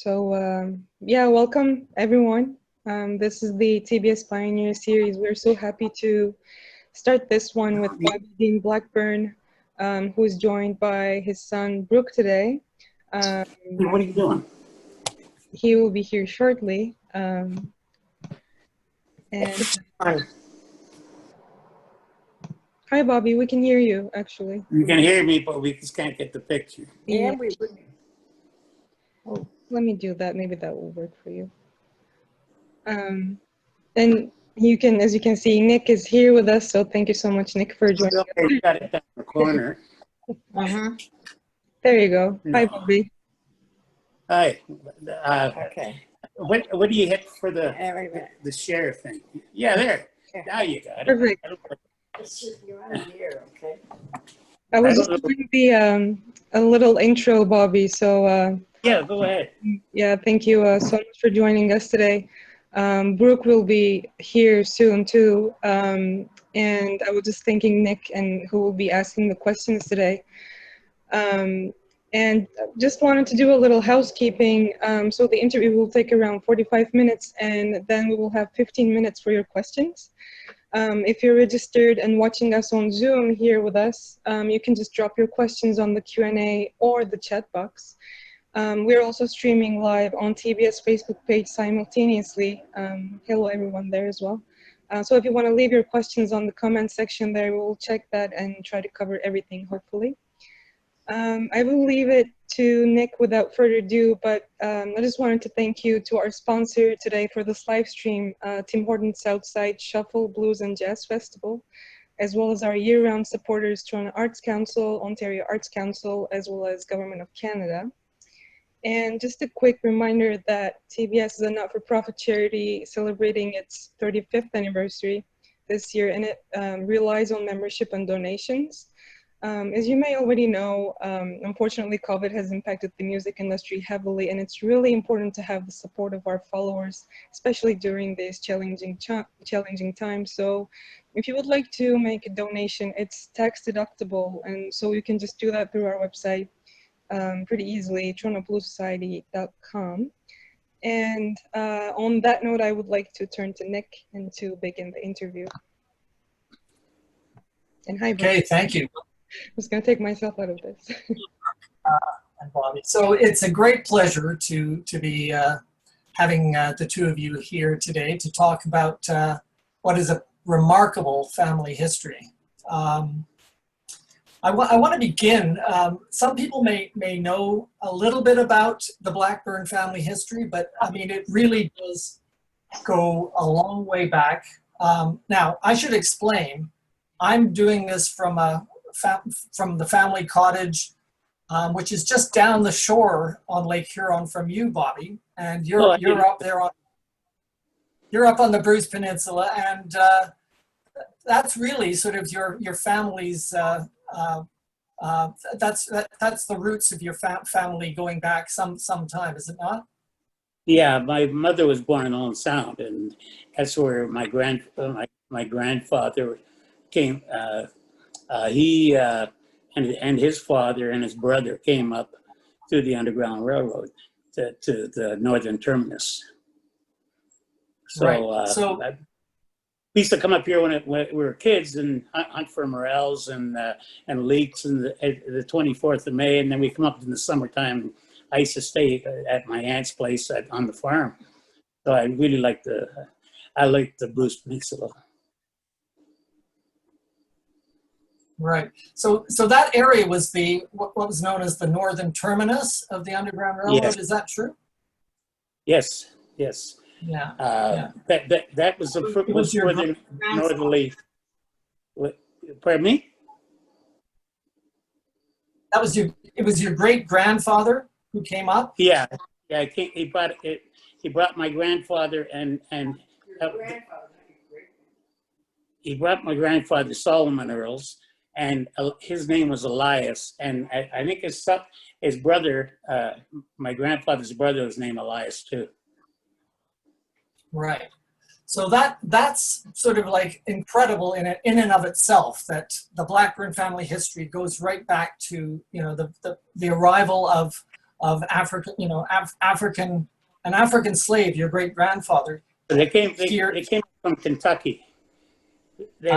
Yeah, welcome everyone. This is the TBS Pioneer Series. We're so happy to start this one with Dean Blackburn, who's joined by his son Brooke today. What are you doing? He will be here shortly. Hi, Bobby. We can hear you, actually. You can hear me, but we just can't get the picture. Yeah. Oh, let me do that. Maybe that will work for you. And you can, as you can see, Nick is here with us. So thank you so much, Nick, for joining us. You got it down the corner. There you go. No. Hi, Bobby. Hi. Okay. What do you hit for the share thing? Yeah, there. Now you got it. Perfect. You're on here, okay? I was just doing a little intro, Bobby. So yeah, go ahead. Yeah, thank you so much for joining us today. Brooke will be here soon too. And I was just thanking Nick and who will be asking the questions today. And just wanted to do a little housekeeping. So the interview will take around 45 minutes and then we will have 15 minutes for your questions. If you're registered and watching us on Zoom here with us, you can just drop your questions on the Q&A or the chat box. We're also streaming live on TBS Facebook page simultaneously. Hello everyone there as well. So if you want to leave your questions on the comment section there, we'll check that and try to cover everything, hopefully. I will leave it to Nick without further ado, but I just wanted to thank you to our sponsor today for this live stream, Tim Hortons Southside Shuffle, Blues and Jazz Festival, as well as our year-round supporters, Toronto Arts Council, Ontario Arts Council, as well as Government of Canada. And just a quick reminder that TBS is a not-for-profit charity celebrating its 35th anniversary this year, and it relies on membership and donations. As you may already know, unfortunately, COVID has impacted the music industry heavily, and it's really important to have the support of our followers, especially during these challenging times. So if you would like to make a donation, it's tax deductible, and so you can just do that through our website pretty easily, TorontoBlueSociety.com. And on that note, I would like to turn to Nick and to begin the interview. And hi, Okay, thank you. I'm just going to take myself out of this. And Bobby. So it's a great pleasure to be having the two of you here today to talk about what is a remarkable family history. I want to begin. Some people may know a little bit about the Blackburn family history, but I mean, it really does go a long way back. Now, I should explain, I'm doing this from the family cottage, which is just down the shore on Lake Huron from you, Bobby, and you're up there you're up on the Bruce Peninsula, and that's really sort of your family's. That's the roots of your family going back some time, is it not? Yeah, my mother was born in Owen Sound, and that's where my grandfather came. He and his father and his brother came up through the Underground Railroad to the northern terminus. So, right. We used to come up here when we were kids and hunt for morels and leeks and the 24th of May, and then we come up in the summertime. I used to stay at my aunt's place on the farm, so I really liked the Bruce Peninsula. Right. So that area was what was known as the northern terminus of the Underground Railroad. Yes. Is that true? Yes. Yeah. That was where the northerly. Pardon me? It was your great grandfather who came up? Yeah. He brought my grandfather and he brought my grandfather Solomon Earls, and his name was Elias, and I think his brother, my grandfather's brother, was named Elias too. Right. So that's sort of like incredible in and of itself, that the Blackburn family history goes right back to, you know, the arrival of African, you know, an African slave, your great grandfather. They came. Here. They came from Kentucky. They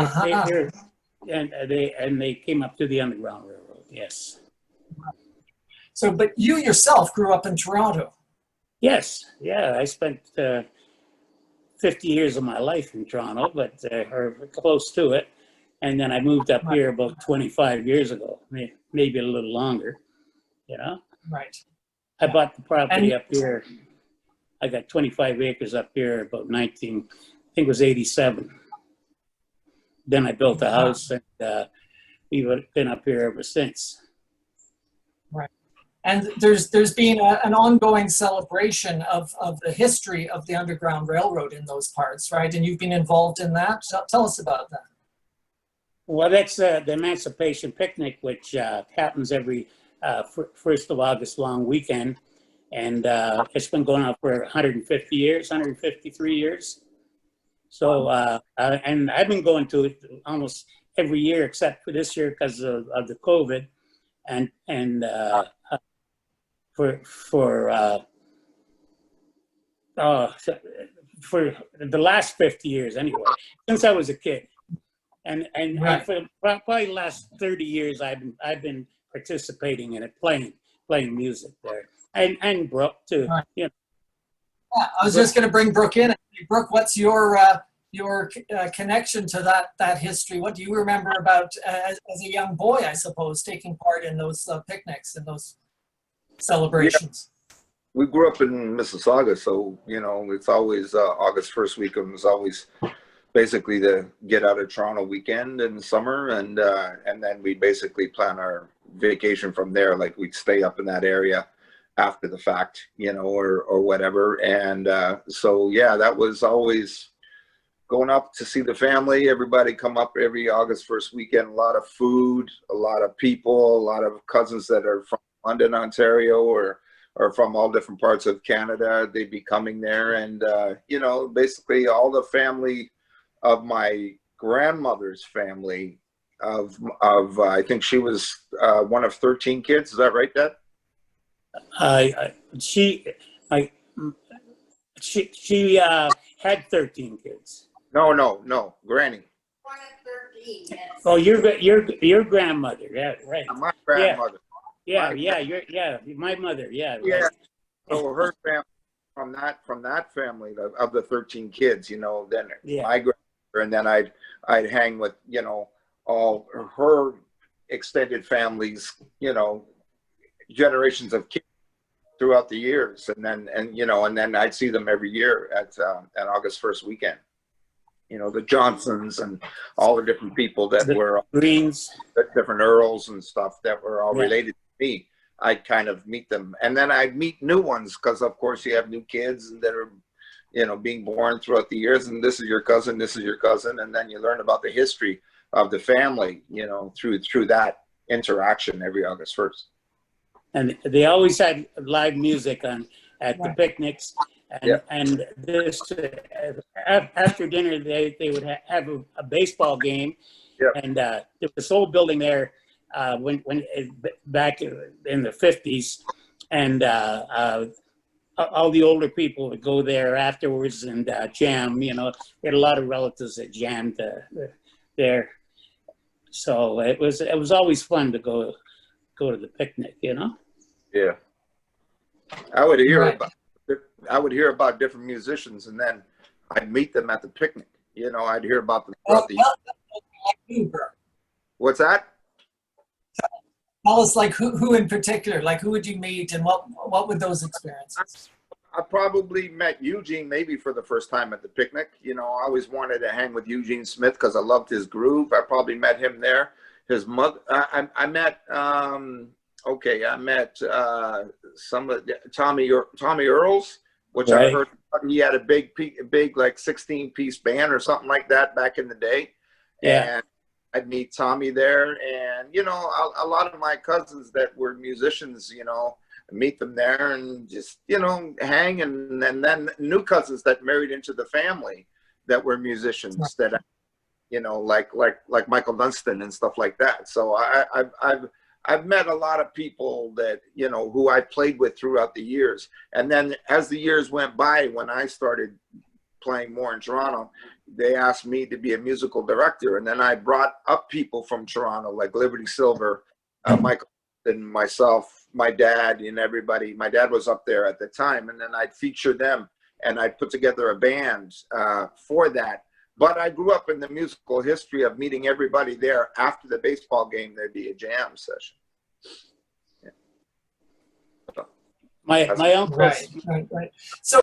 came up to the Underground Railroad. Yes. So, but you yourself grew up in Toronto. Yes. Yeah. I spent 50 years of my life in Toronto, but or close to it, and then I moved up here about 25 years ago, maybe a little longer. You know. Right. I bought the property up here. I got 25 acres up here about I think it was 87. Then I built a house, and we've been up here ever since. Right. And there's been an ongoing celebration of the history of the Underground Railroad in those parts, right? And you've been involved in that. So tell us about that. Well, that's the Emancipation Picnic, which happens every 1st of August long weekend. And it's been going on for 150 years, 153 years. So, and I've been going to it almost every year except for this year because of the COVID. And for the last 50 years anyway, since I was a kid. And for probably the last 30 years, I've been participating in it, playing music there. And Brooke too. Right. You know. Yeah, I was just going to bring Brooke in. Brooke, what's your connection to that history? What do you remember about as a young boy, I suppose, taking part in those picnics and those celebrations? Yeah. We grew up in Mississauga, so you know it's always August 1st weekend was always basically the get out of Toronto weekend in the summer, and then we basically plan our vacation from there. Like we'd stay up in that area after the fact, you know, or whatever. And so, yeah, that was always going up to see the family. Everybody come up every August 1st weekend, a lot of food, a lot of people, a lot of cousins that are from London, Ontario, or from all different parts of Canada. They'd be coming there. And, you know, basically all the family of my grandmother's family I think she was one of 13 kids. Is that right, Dad? She had 13 kids. No, Granny. One of 13, yes. Oh, your grandmother, yeah, right. My grandmother. Yeah, my mother, yeah. Right. Yeah. So her family, from that family of the 13 kids, you know, then my grandmother, and then I'd hang with, you know, all her extended families, you know, generations of kids throughout the years, and then I'd see them every year at August 1st weekend. You know, the Johnsons and all the different people that were Greens, different earls and stuff that were all related to me. I'd kind of meet them, and then I'd meet new ones because, of course, you have new kids that are, you know, being born throughout the years, and this is your cousin, and then you learn about the history of the family, you know, through that interaction every August 1st. And they always had live music at the picnics, and this after dinner they would have a baseball game, and there was this old building there when back in the 50s, and all the older people would go there afterwards and jam. You know, we had a lot of relatives that jammed there, so it was always fun to go to the picnic, you know. Yeah, I would hear about different musicians, and then I'd meet them at the picnic. You know, I'd hear about them throughout the year. What's that? Tell us, like, who in particular, like, who would you meet, and what would those experiences? I probably met Eugene maybe for the first time at the picnic. You know, I always wanted to hang with Eugene Smith because I loved his groove. I probably met him there. His mother, I met some of Tommy Earls, which I heard he had a big like 16-piece band or something like that back in the day. Yeah. And I'd meet Tommy there, and you know, a lot of my cousins that were musicians, you know, meet them there and just, you know, hang, and then new cousins that married into the family that were musicians that, you know, like Michael Dunstan and stuff like that. So I've met a lot of people that, you know, who I played with throughout the years. And then as the years went by, when I started playing more in Toronto, they asked me to be a musical director. And then I brought up people from Toronto, like Liberty Silver, Michael and myself, my dad and everybody. My dad was up there at the time. And then I'd feature them and I'd put together a band for that. But I grew up in the musical history of meeting everybody there. After the baseball game, there'd be a jam session. Yeah. My uncles. Right. So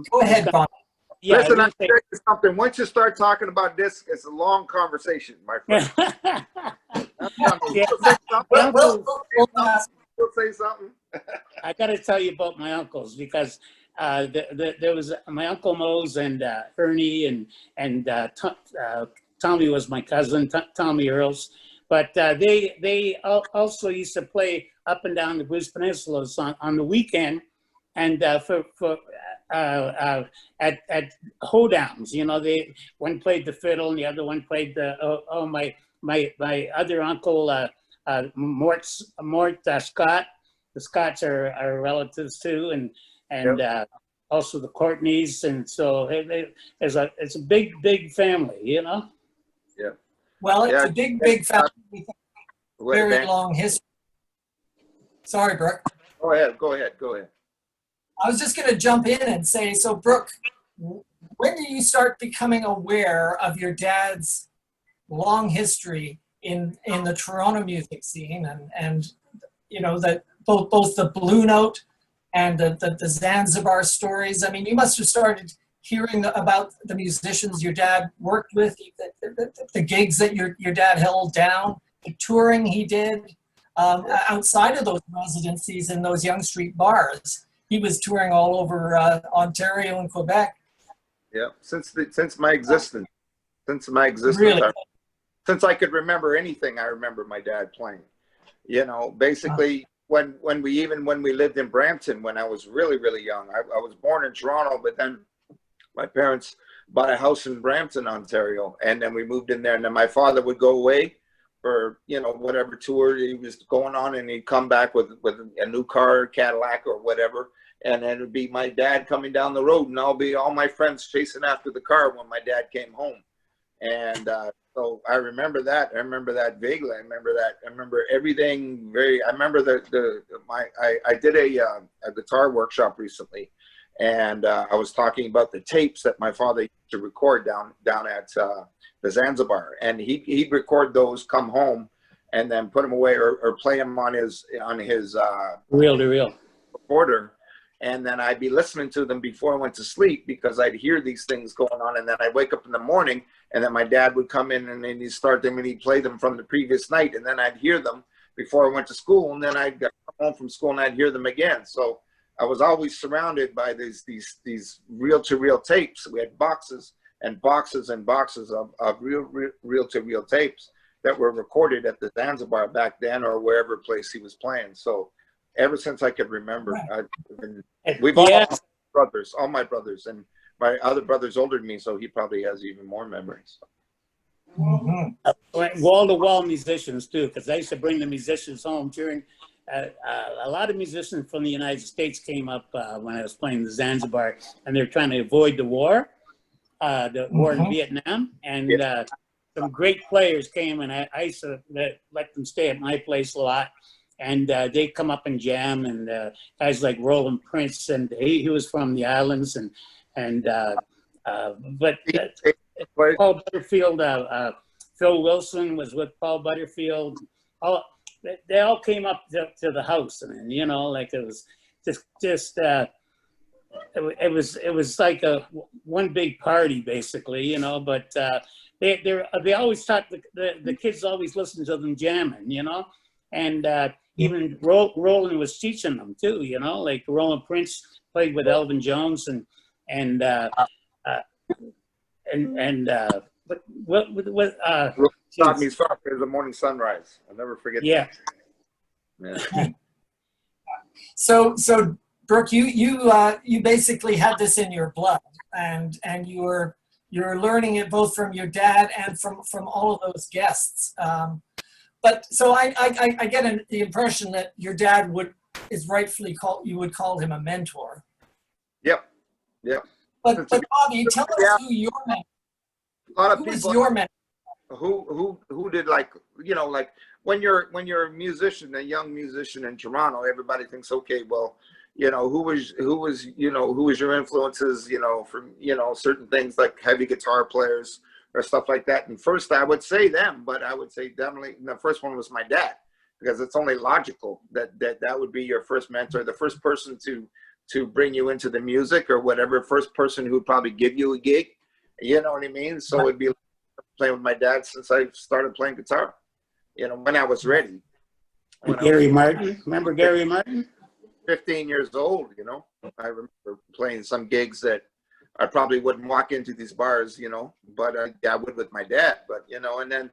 go ahead, Bob. Yeah, Listen, I'll tell you something. Once you start talking about this, it's a long conversation, my friend. Yeah. You'll say something. I got to tell you about my uncles, because there was my Uncle Mose and Ernie and Tommy was my cousin, Tommy Earls. But they also used to play up and down the Bruce Peninsulas on the weekend, and at hoedowns. You know, one played the fiddle and the other one played the my other uncle Mort Scott. The Scotts are relatives too, and Yep. Also the Courtneys, and so it's a big family, you know. Yeah. Well, it's Yeah. a big family, very long history. Sorry, Brooke. Go ahead. I was just going to jump in and say, so Brooke, when did you start becoming aware of your dad's long history in the Toronto music scene, and you know, that both the Blue Note and the Zanzibar stories? I mean, you must have started hearing about the musicians your dad worked with, the gigs that your dad held down, the touring he did outside of those residencies in those Yonge Street bars. He was touring all over Ontario and Quebec. Yeah, since my existence. Really? Since I could remember anything, I remember my dad playing. You know, basically, when we lived in Brampton, when I was really young, I was born in Toronto, but then my parents bought a house in Brampton, Ontario, and then we moved in there. And then my father would go away for, you know, whatever tour he was going on, and he'd come back with a new car, Cadillac or whatever, and then it'd be my dad coming down the road, and all my friends chasing after the car when my dad came home. And so I remember that. I remember that vaguely. I remember everything I remember I did a guitar workshop recently, and I was talking about the tapes that my father used to record down at the Zanzibar, and he'd record those, come home, and then put them away or play them on his reel-to-reel recorder. And then I'd be listening to them before I went to sleep, because I'd hear these things going on. And then I'd wake up in the morning, and then my dad would come in and then he'd start them and he'd play them from the previous night. And then I'd hear them before I went to school. And then I'd come home from school and I'd hear them again. So I was always surrounded by these reel-to-reel tapes. We had boxes and boxes and boxes of reel-to-reel tapes that were recorded at the Zanzibar back then, or wherever place he was playing. So ever since I could remember, we've all my brothers, and my other brother's older than me, so he probably has even more memories. Mm-hmm. Wall-to-wall musicians too, because I used to bring the musicians home during. A lot of musicians from the United States came up when I was playing the Zanzibar, and they're trying to avoid the war, war in Vietnam, and some great players came, and I used to let them stay at my place a lot. And they come up and jam, and guys like Roland Prince, and he was from the islands, but Paul Butterfield, Phil Wilson was with Paul Butterfield. They all came up to the house, and you know, like it was it was like one big party basically, you know. But they always taught the kids always listened to them jamming, you know, and even Roland was teaching them too, you know, like Roland Prince played with Elvin Jones and Taught me soccer as a morning sunrise. I'll never forget that. Yeah. So Brooke, you basically had this in your blood, and you're learning it both from your dad and from all of those guests. But so I get the impression that your dad is rightfully you would call him a mentor. Yep. Yep. But Bobby, tell us who your mentor. A lot of Who people. was your mentor? Who did, like, you know, like when you're a musician, a young musician in Toronto, everybody thinks, okay, well, you know, who was your influences, you know, from, you know, certain things like heavy guitar players or stuff like that. And first I would say them, but I would say definitely the first one was my dad, because it's only logical that would be your first mentor, the first person to bring you into the music or whatever, first person who would probably give you a gig, you know what I mean? So it'd be playing with my dad since I started playing guitar, you know, when I was ready. Gary Martin, remember Gary Martin? 15 years old, you know, I remember playing some gigs that I probably wouldn't walk into these bars, you know, but I would with my dad. But, you know, and then,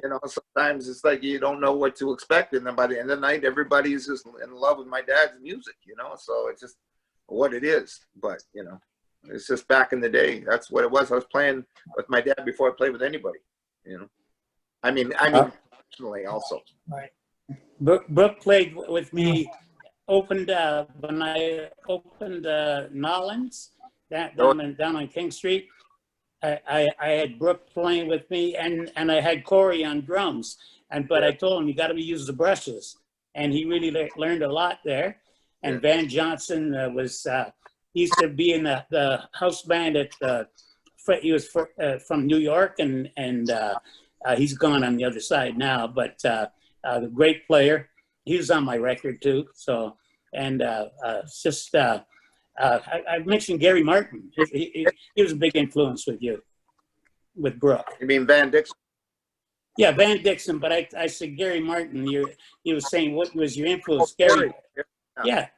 you know, sometimes it's like you don't know what to expect. And then by the end of the night, everybody's just in love with my dad's music, you know, so it's just what it is. But, you know, it's just back in the day. That's what it was. I was playing with my dad before I played with anybody, you know. I mean, personally also. Right. Brooke played with me. When I opened Nollins down on King Street. I had Brooke playing with me, and I had Corey on drums. But I told him, you got to use the brushes, and he really learned a lot there. And Van Johnson he used to be in the house band at he was from New York, and he's gone on the other side now. But the great player. He was on my record too. So, and it's just, I mentioned Gary Martin. He was a big influence with you, with Brooke. You mean Van Dixon? Yeah, Van Dixon. But I said Gary Martin. He was saying, what was your influence, Gary? Yeah.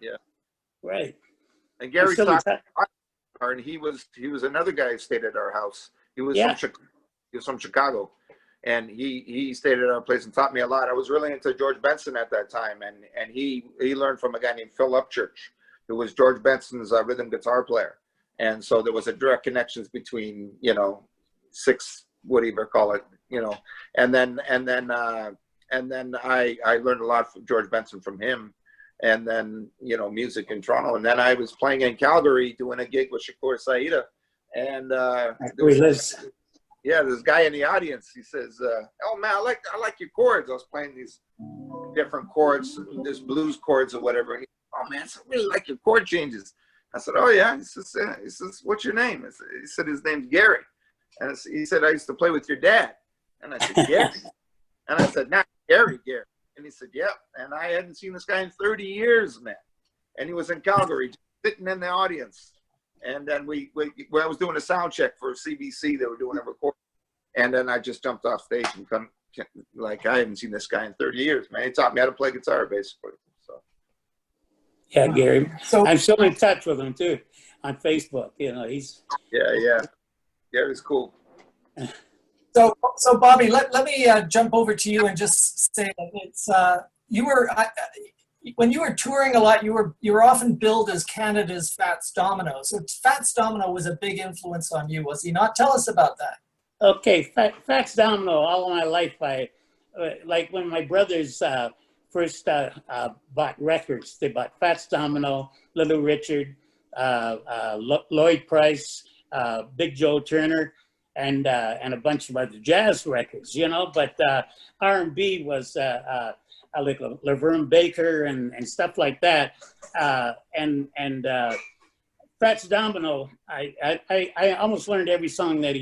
Right. And Gary talked, and he was another guy who stayed at our house. He was from Chicago. And he stayed at our place and taught me a lot. I was really into George Benson at that time, and he learned from a guy named Phil Upchurch, who was George Benson's rhythm guitar player. And so there was a direct connections between, you know, what do you call it, you know, and then I learned a lot from George Benson from him, and then, you know, music in Toronto. And then I was playing in Calgary doing a gig with Shakur Saida, and yeah, this guy in the audience, he says, oh man, I like your chords. I was playing these different chords, this blues chords or whatever. He, oh man, I really like your chord changes. I said, oh yeah. He says, what's your name? He said, his name's Gary. And he said, I used to play with your dad. And I said, Gary. And I said, not Gary. And he said, yep. And I hadn't seen this guy in 30 years, man. And he was in Calgary, just sitting in the audience. And then when I was doing a sound check for CBC, they were doing a recording. And then I just jumped off stage and like, I haven't seen this guy in 30 years, man. He taught me how to play guitar, basically. So. Yeah, Gary. So I'm still in touch with him too on Facebook. You know, he's. Yeah. Gary's cool. So Bobby, let me jump over to you and just say that it's when you were touring a lot, you were often billed as Canada's Fats Domino. So Fats Domino was a big influence on you, was he not? Tell us about that. Okay, Fats Domino. All of my life, like when my brothers first bought records, they bought Fats Domino, Little Richard, Lloyd Price, Big Joe Turner, and a bunch of other jazz records, you know. But R&B was like Laverne Baker and stuff like that. And Fats Domino, I almost learned every song that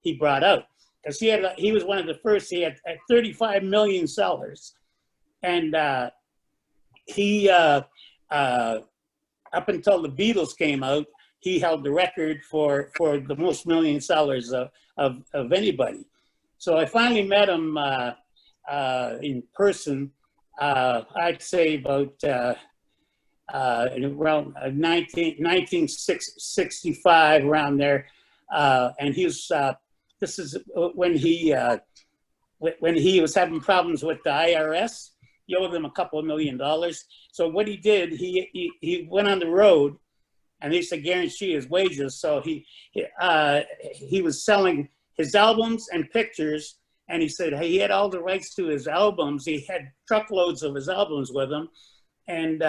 he brought out, because he was one of the first. He had 35 million sellers, and he up until the Beatles came out, he held the record for the most million sellers of anybody. So I finally met him in person. I'd say about around 1965, around there, and he was. This is when he was having problems with the IRS. He owed them a couple of $1 million. So what he did, he went on the road, and they said guarantee his wages. So he was selling his albums and pictures And he said, hey, he had all the rights to his albums. He had truckloads of his albums with him. And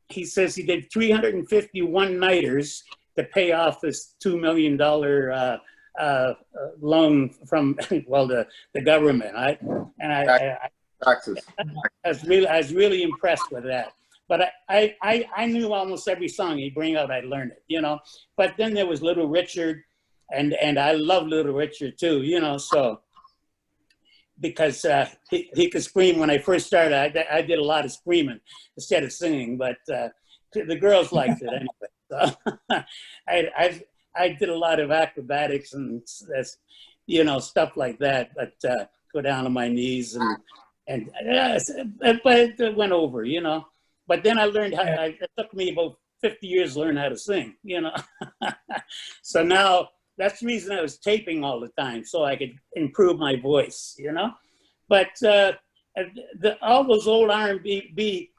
he says he did 351 nighters to pay off this $2 million loan from, well, the government. I was really impressed with that. But I knew almost every song he'd bring out. I learned it, you know. But then there was Little Richard, and I love Little Richard too, you know. So because he could scream when I first started, I did a lot of screaming instead of singing. But the girls liked it anyway. So I did a lot of acrobatics and you know, stuff like that. But go down on my knees but it went over, you know. But then I learned how. It took me about 50 years to learn how to sing, you know. So now that's the reason I was taping all the time, so I could improve my voice, you know. But all those old R&B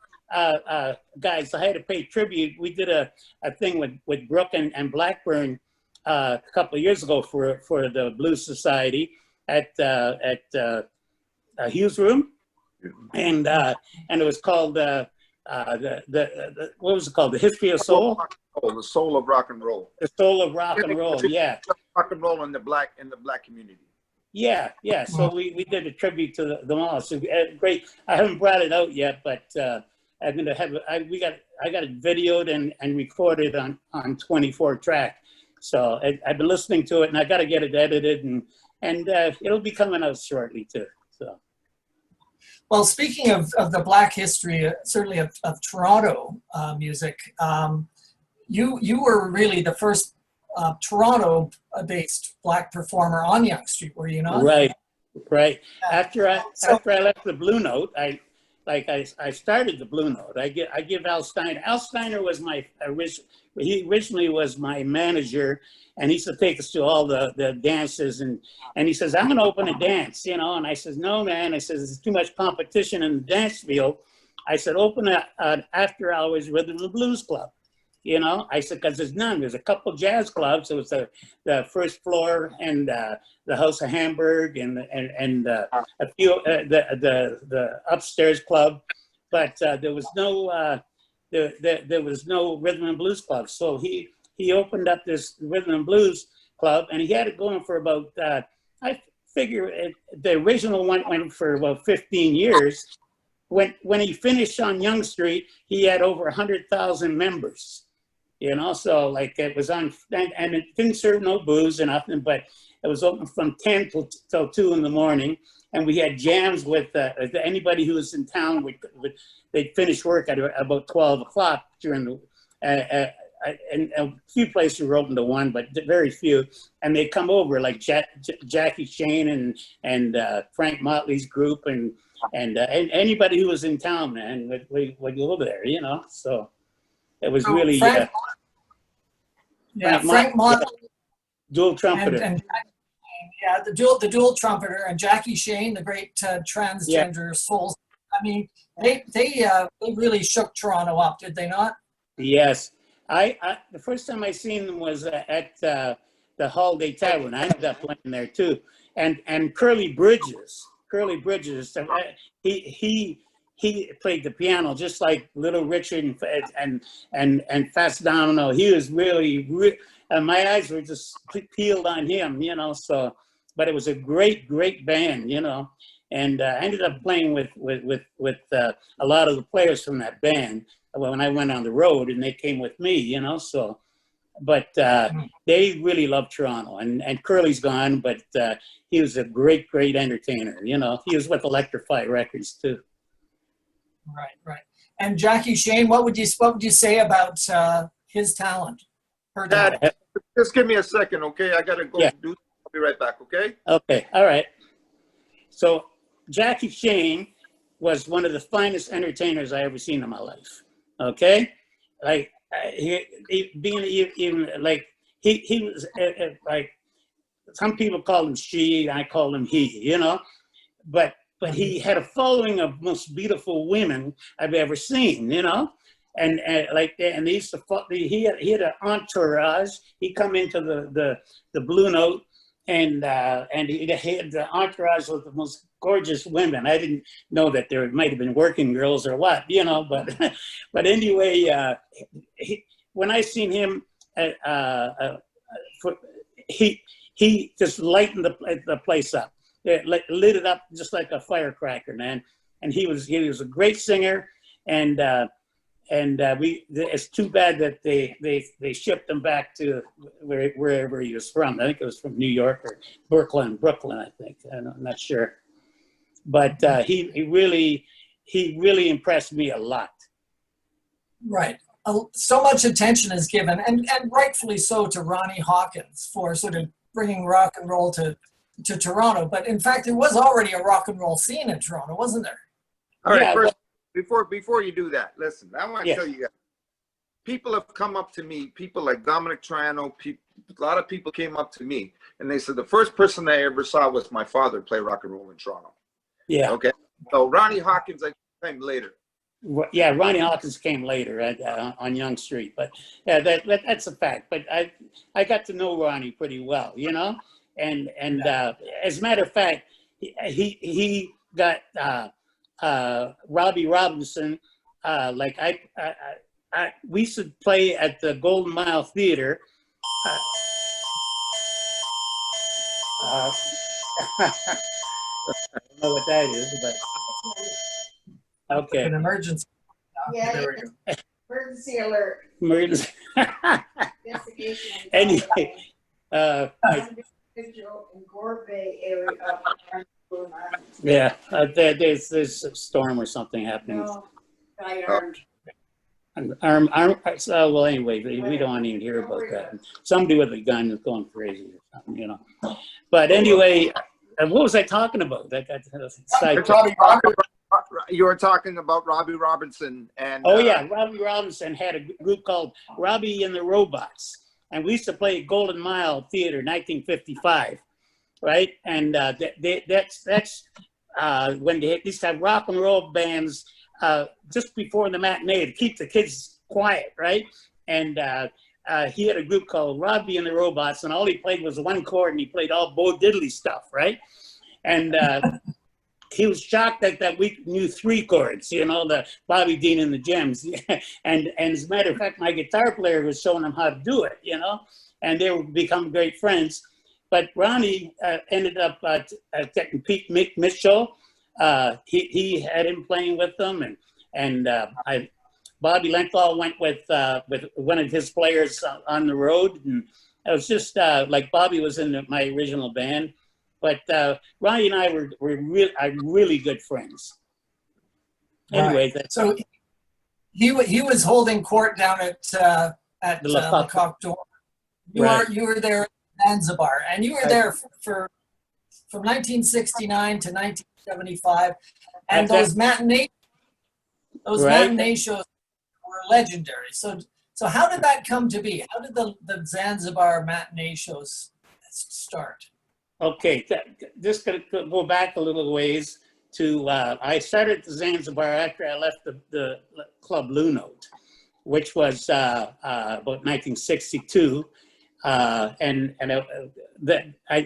guys, I had to pay tribute. We did a thing with Brooke and Blackburn a couple of years ago for the Blues Society at Hughes Room, and it was called what was it called? The History of Soul. Oh, the soul of rock and roll. The soul of rock and roll. Yeah. Rock and roll in the black community. Yeah, yeah. So we did a tribute to them all. So great. I haven't brought it out yet, but I'm gonna have I got it videoed and recorded on 24 track. So I've been listening to it, and I got to get it edited, and it'll be coming out shortly too. So. Well, speaking of the Black history, certainly of Toronto music, you were really the first Toronto-based Black performer on Yonge Street, were you not? Right. After I left the Blue Note, I started the Blue Note. I give Al Steiner. Al Steiner was he originally was my manager, and he used to take us to all the dances, and he says, I'm going to open a dance, you know, and I says, no, man. I says, there's too much competition in the dance field. I said, open an after hours rhythm and blues club, you know. I said, because there's none. There's a couple jazz clubs. It was the first floor and the House of Hamburg and a few the upstairs club, but there was no there was no rhythm and blues club. So he opened up this rhythm and blues club, and he had it going for about I figure the original one went for about 15 years. When he finished on Yonge Street, he had over 100,000 members. You know, so like it was on, and it didn't serve no booze or nothing, but it was open from 10 till 2 in the morning. And we had jams with anybody who was in town. They'd finish work at about 12 o'clock during the, and a few places were open to 1, but very few. And they'd come over like Jackie Shane and Frank Motley's group and anybody who was in town, man, would go there, you know, so. It was really Frank Motley, dual trumpeter, and the dual trumpeter, and Jackie Shane, the great transgender soul. I mean, they really shook Toronto up, did they not? Yes, I the first time I seen them was at the Holiday Tavern. I ended up playing there too, and Curly Bridges, he played the piano just like Little Richard and Fats Domino. He was really my eyes were just peeled on him, you know. So, but it was a great band, you know. And I ended up playing with a lot of the players from that band when I went on the road, and they came with me, you know. So, but they really loved Toronto, and Curly's gone, but he was a great entertainer, you know. He was with Electrify Records too. Right. And Jackie Shane, what would you say about his talent? Her talent? Just give me a second, okay? I gotta go do. I'll be right back, okay? Okay, all right. So Jackie Shane was one of the finest entertainers I ever seen in my life. Okay, like he was like, some people call him she, I call him he, you know, but he had a following of most beautiful women I've ever seen, you know, and they used to he had an entourage. He come into the Blue Note, and he had the entourage with the most gorgeous women. I didn't know that there might have been working girls or what, you know, but but anyway, when I seen him, he just lightened the place up. It lit it up just like a firecracker, man. And he was a great singer, and it's too bad that they shipped him back to wherever he was from. I think it was from New York or Brooklyn, I think. I'm not sure, but he really impressed me a lot. Right. So much attention is given, and rightfully so, to Ronnie Hawkins for sort of bringing rock and roll to Toronto. But in fact, there was already a rock and roll scene in Toronto, wasn't there? All right, Yeah, first, before you do that, listen, I want to Yeah. tell you guys, people have come up to me, people like Dominic Triano, a lot of people came up to me, and they said the first person I ever saw was my father play rock and roll in Toronto. Yeah. Okay, so Ronnie Hawkins, I came later. Yeah, Ronnie Hawkins came later on Yonge Street, but yeah, that's a fact. But I got to know Ronnie pretty well, you know, and as a matter of fact, he got Robbie Robinson. Like we used to play at the Golden Mile Theater. I don't know what that is, but. Okay. An emergency. Yeah, There we go. emergency alert. Emergency. Investigation. Anyway, Individual in Gore Bay area of yeah, there's a storm or something happening. no, guy armed. Well, anyway, we don't want to even hear about that. Somebody with a gun is going crazy or something, you know. But anyway, what was I talking about? You were talking about Robbie Robinson and. Oh yeah, Robbie Robinson had a group called Robbie and the Robots, and we used to play at Golden Mile Theater, 1955, right? And that's when they used to have rock and roll bands just before the matinee to keep the kids quiet, right? And he had a group called Robbie and the Robots, and all he played was one chord, and he played all Bo Diddley stuff, right? And he was shocked that we knew three chords, you know, the Bobby Dean and the Gems. and as a matter of fact, my guitar player was showing him how to do it, you know, and they would become great friends. But Ronnie ended up getting Pete Mitchell. He had him playing with them, and Bobby Lenthal went with one of his players on the road, and it was just like Bobby was in my original band. But Ronnie and I were really good friends. Anyway, Right. So he was holding court down at The Le Coq d'Or. You were there at Zanzibar, and you were there for from 1969 to 1975, and those matinee shows were legendary. So how did that come to be? How did the Zanzibar matinee shows start? Okay, just gonna go back a little ways to, I started the Zanzibar after I left the Club Blue Note, which was about 1962.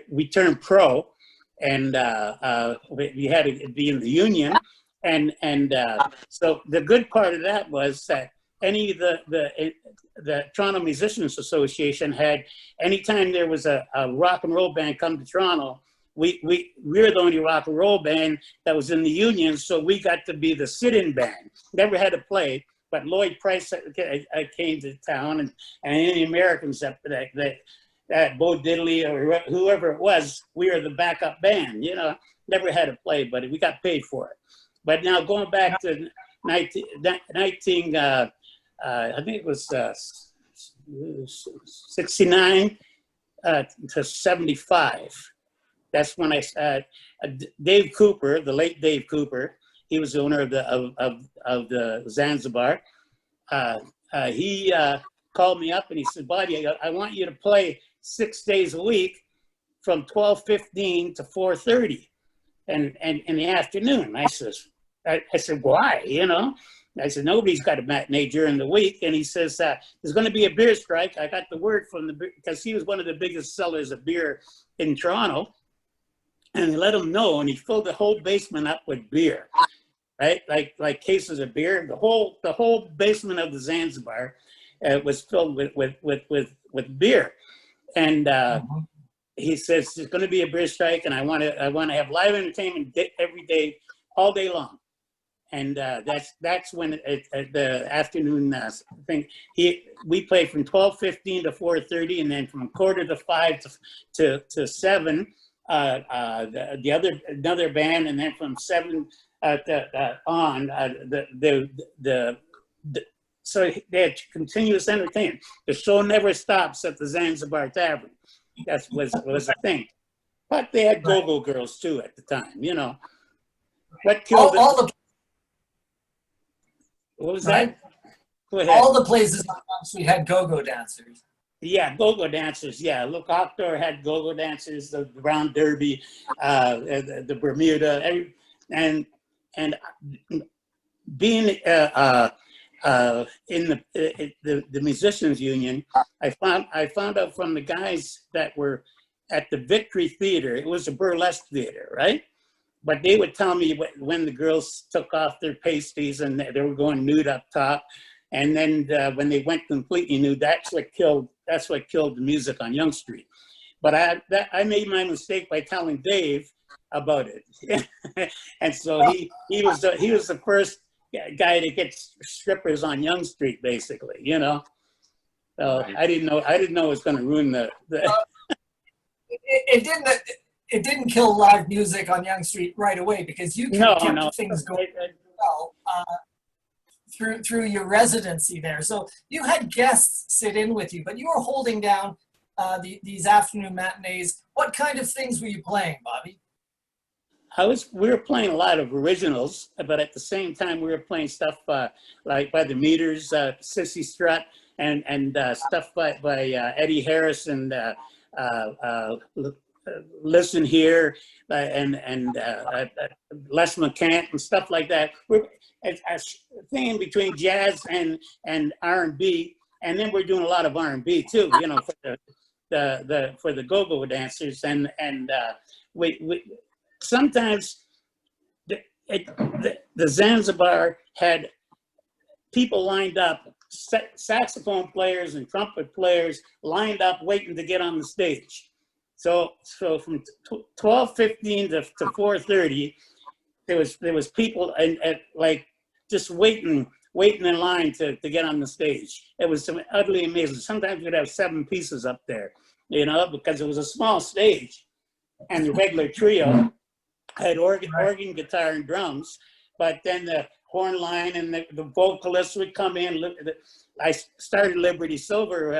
We turned pro, and we had to be in the union. So the good part of that was that any of the Toronto Musicians Association had, anytime there was a rock and roll band come to Toronto, we were the only rock and roll band that was in the union, so we got to be the sit-in band. Never had to play, but Lloyd Price came to town, and any Americans that Bo Diddley or whoever it was, we were the backup band, you know. Never had to play, but we got paid for it. But now going back to 19 I think it was 69 to 75. That's when Dave Cooper, the late Dave Cooper, he was the owner of the Zanzibar. He called me up and he said, "Buddy, I want you to play 6 days a week from 12:15 to 4:30, and in the afternoon." I said, "Why?" You know. I said, nobody's got a matinee during the week. And he says, there's going to be a beer strike. I got the word from because he was one of the biggest sellers of beer in Toronto. And he let him know, and he filled the whole basement up with beer, right? Like cases of beer. The whole basement of the Zanzibar was filled with beer. And he says, there's going to be a beer strike, and I want to have live entertainment every day, all day long. And that's when the afternoon thing. We play from 12:15 to 4:30, and then from 4:45 to 7. Another band, and then from 7 on so they had continuous entertainment. The show never stops at the Zanzibar Tavern. That was a thing. But they had go-go girls too at the time, you know. What killed What was that? Go ahead. All the places on Yonge Street had go-go dancers. Yeah, go-go dancers. Yeah, look, Octor had go-go dancers, the Brown Derby, the Bermuda, and being in the musicians union, I found out from the guys that were at the Victory Theater. It was a burlesque theater, right? But they would tell me when the girls took off their pasties and they were going nude up top, and then when they went completely nude, that's what killed the music on Yonge Street. But I made my mistake by telling Dave about it, and so he was the first guy to get strippers on Yonge Street, basically, you know. So I didn't know it was going to ruin the. It didn't kill live music on Yonge Street right away, because you kept things going well through your residency there. So you had guests sit in with you, but you were holding down these afternoon matinees. What kind of things were you playing, Bobby? We were playing a lot of originals, but at the same time we were playing stuff like by the Meters, Sissy Strut, and stuff by Eddie Harris and Listen Here and Les McCant and stuff like that. We're a thing between jazz and R&B, and then we're doing a lot of R&B too, you know, for the go-go dancers, and we sometimes the Zanzibar had people lined up, saxophone players and trumpet players lined up waiting to get on the stage. So from 12:15 to 4:30, there was people and like just waiting in line to get on the stage. It was utterly amazing. Sometimes we'd have 7 pieces up there, you know, because it was a small stage, and the regular trio had organ, guitar, and drums. But then the horn line and the vocalists would come in. I started Liberty Silver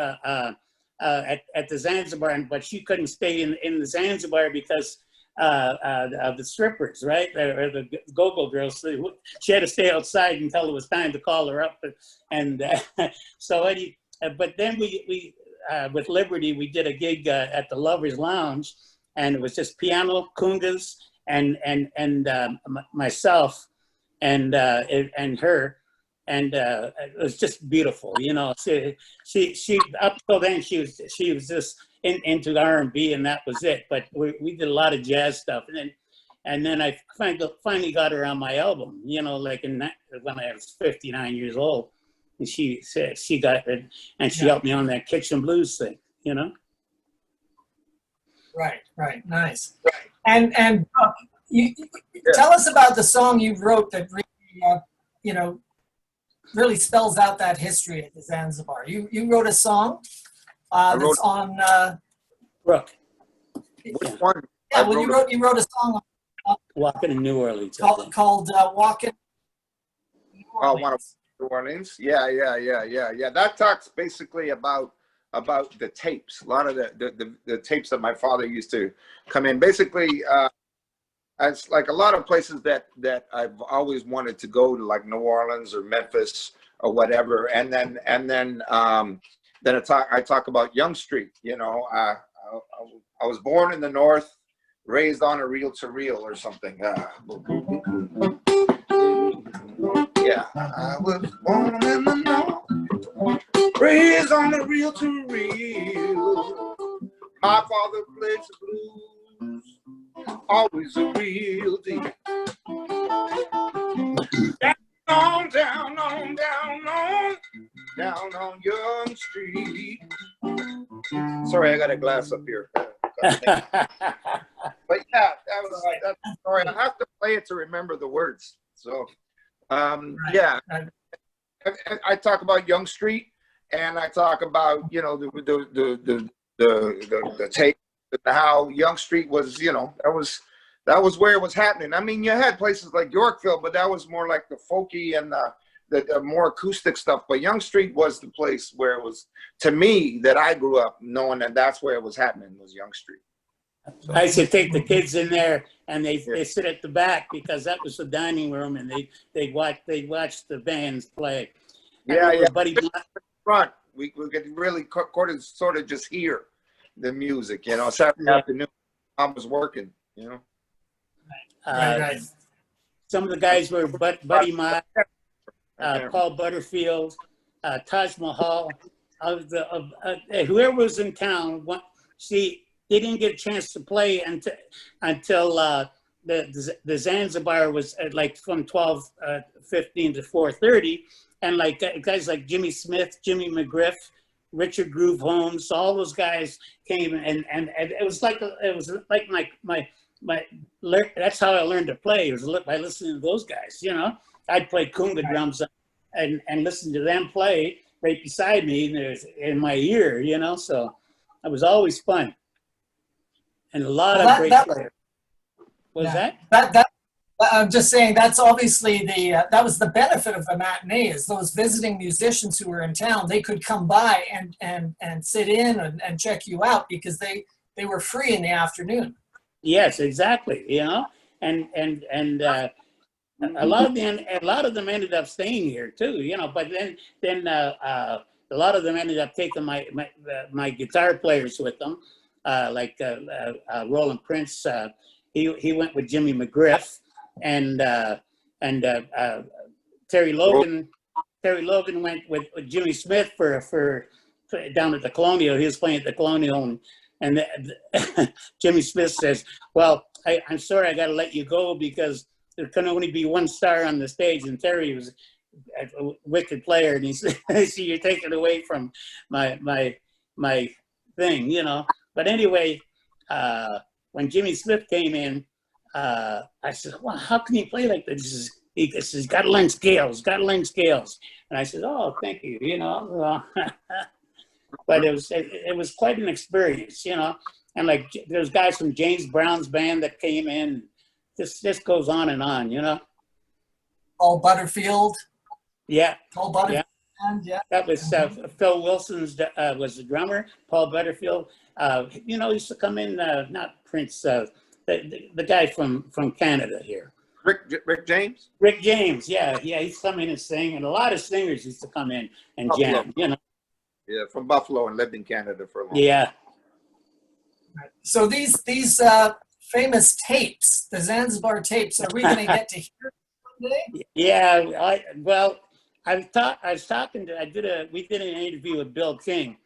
at the Zanzibar, but she couldn't stay in the Zanzibar because of the strippers, right? Or the go-go girls. She had to stay outside until it was time to call her up. And but then we with Liberty, we did a gig at the Lovers Lounge, and it was just piano, congas, and myself, and her. And it was just beautiful, you know. She up till then she was just into R&B, and that was it. But we did a lot of jazz stuff, and then I finally got her on my album, you know, like when I was 59 years old, and she got it, and she helped me on that Kitchen Blues thing, you know. Right, nice. And you tell us about the song you wrote that really, you know, really spells out that history at the Zanzibar. You wrote a song that's on Brooke. Which one? Yeah, well, you wrote a song Walking in New Orleans called Walking. Oh, one of New Orleans. Yeah. That talks basically about the tapes. A lot of the tapes that my father used to come in. Basically, it's like a lot of places that I've always wanted to go to, like New Orleans or Memphis or whatever. And then I talk about Yonge Street. You know, I was born in the North, raised on a reel-to-reel or something. Yeah. I was born in the north, raised on the reel to reel. My father played the blues, always a real deal. Down, down, on, down, on, down on Yonge Street. Sorry, I got a glass up here. But yeah, that's sorry. I have to play it to remember the words. So, yeah, I talk about Yonge Street, and I talk about the tape, how Yonge Street was. That was where it was happening. I mean, you had places like Yorkville, but that was more like the folky and the more acoustic stuff. But Yonge Street was the place where it was, to me, that I grew up knowing that that's where it was happening, was Yonge Street. So. I used to take the kids in there, and they sit at the back because that was the dining room, and they watch the bands play. Yeah. Buddy, front, we could really sort of just hear the music, Saturday afternoon, I was working, Right. Some of the guys were Buddy Mott, Paul Butterfield, Taj Mahal. Whoever was in town, they didn't get a chance to play until the Zanzibar was at like from 12:15 to 4:30, and like guys like Jimmy Smith, Jimmy McGriff, Richard Groove Holmes, all those guys came, and it was like my that's how I learned to play. It was by listening to those guys. I'd play conga drums and listen to them play right beside me in my ear. So it was always fun, and a lot of great players. What was that? I'm just saying that's obviously that was the benefit of the matinee, is those visiting musicians who were in town, they could come by and sit in and check you out because they were free in the afternoon. Yes, exactly. And a lot of them ended up staying here too. But then a lot of them ended up taking my guitar players with them, like Roland Prince. He went with Jimmy McGriff, and Terry Logan. Terry Logan went with Jimmy Smith for down at the Colonial. He was playing at the Colonial, and Jimmy Smith says, "Well, I'm sorry, I got to let you go because there can only be one star on the stage." And Terry was a wicked player, and he said, "See, you're taking away from my thing, But anyway, when Jimmy Smith came in, I said, "Well, how can he play like this?" He says, "Got to learn scales. Got to learn scales." And I said, "Oh, thank you." But it was quite an experience, And like there's guys from James Brown's band that came in. This goes on and on, Paul Butterfield. Yeah. Paul Butterfield. Yeah. That was Phil Wilson's was the drummer. Paul Butterfield. He used to come in. Not Prince. The guy from Canada here. Rick James. Rick James. Yeah. He's come in and sing, and a lot of singers used to come in and jam. Yeah, from Buffalo and lived in Canada for a long time. Yeah. So these famous tapes, the Zanzibar tapes, are we going to get to hear them today? Yeah. We did an interview with Bill King